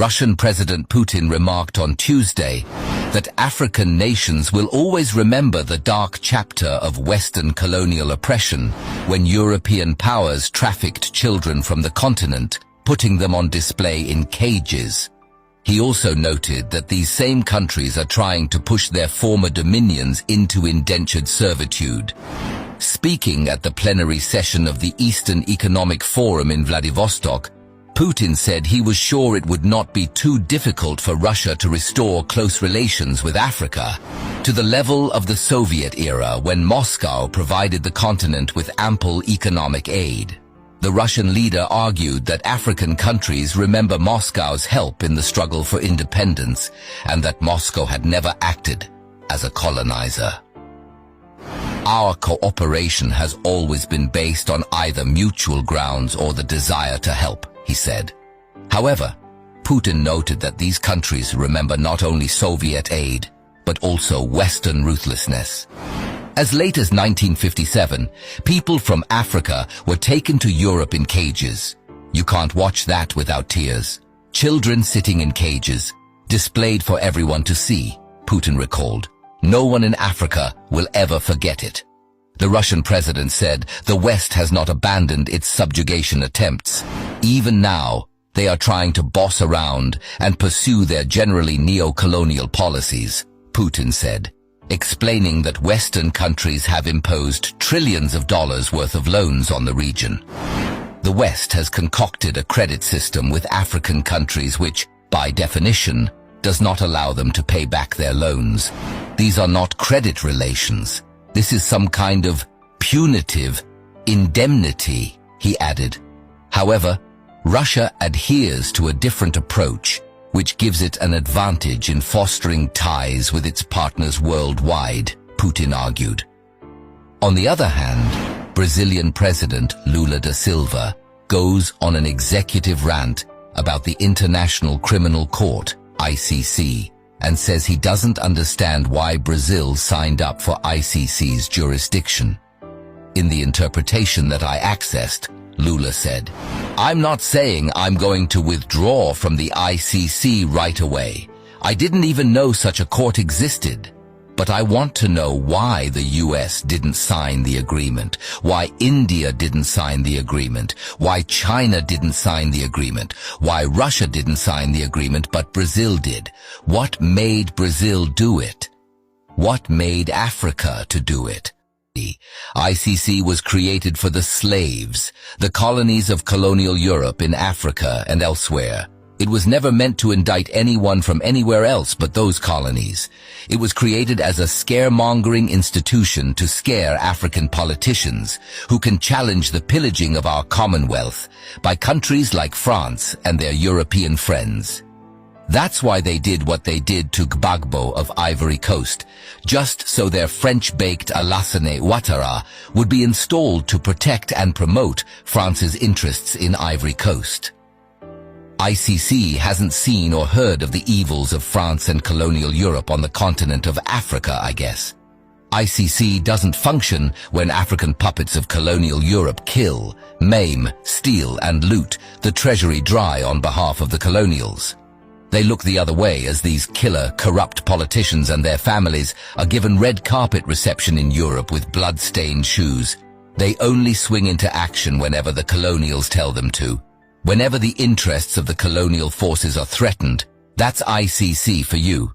Russian President Putin remarked on Tuesday that African nations will always remember the dark chapter of Western colonial oppression when European powers trafficked children from the continent, putting them on display in cages. He also noted that these same countries are trying to push their former dominions into indentured servitude. Speaking at the plenary session of the Eastern Economic Forum in Vladivostok, Putin said he was sure it would not be too difficult for Russia to restore close relations with Africa to the level of the Soviet era when Moscow provided the continent with ample economic aid. The Russian leader argued that African countries remember Moscow's help in the struggle for independence and that Moscow had never acted as a colonizer. Our cooperation has always been based on either mutual grounds or the desire to help, he said. However, Putin noted that these countries remember not only Soviet aid, but also Western ruthlessness. As late as 1957, people from Africa were taken to Europe in cages. You can't watch that without tears. Children sitting in cages, displayed for everyone to see, Putin recalled. No one in Africa will ever forget it. The Russian president said the West has not abandoned its subjugation attempts. Even now, they are trying to boss around and pursue their generally neo-colonial policies, Putin said, explaining that Western countries have imposed trillions of dollars worth of loans on the region. The West has concocted a credit system with African countries which, by definition, does not allow them to pay back their loans. These are not credit relations. This is some kind of punitive indemnity, he added. However, Russia adheres to a different approach, which gives it an advantage in fostering ties with its partners worldwide, Putin argued. On the other hand, Brazilian President Lula da Silva goes on an executive rant about the International Criminal Court, ICC, and says he doesn't understand why Brazil signed up for ICC's jurisdiction. In the interpretation that I accessed, Lula said, "I'm not saying I'm going to withdraw from the ICC right away. I didn't even know such a court existed. But I want to know why the US didn't sign the agreement, why India didn't sign the agreement, why China didn't sign the agreement, why Russia didn't sign the agreement but Brazil did. What made Brazil do it? What made Africa to do it?" The ICC was created for the slaves, the colonies of colonial Europe in Africa and elsewhere. It was never meant to indict anyone from anywhere else but those colonies. It was created as a scaremongering institution to scare African politicians who can challenge the pillaging of our Commonwealth by countries like France and their European friends. That's why they did what they did to Gbagbo of Ivory Coast, just so their French-baked Alassane Ouattara would be installed to protect and promote France's interests in Ivory Coast. ICC hasn't seen or heard of the evils of France and colonial Europe on the continent of Africa, I guess. ICC doesn't function when African puppets of colonial Europe kill, maim, steal and loot the treasury dry on behalf of the colonials. They look the other way as these killer, corrupt politicians and their families are given red carpet reception in Europe with blood-stained shoes. They only swing into action whenever the colonials tell them to. Whenever the interests of the colonial forces are threatened, that's ICC for you.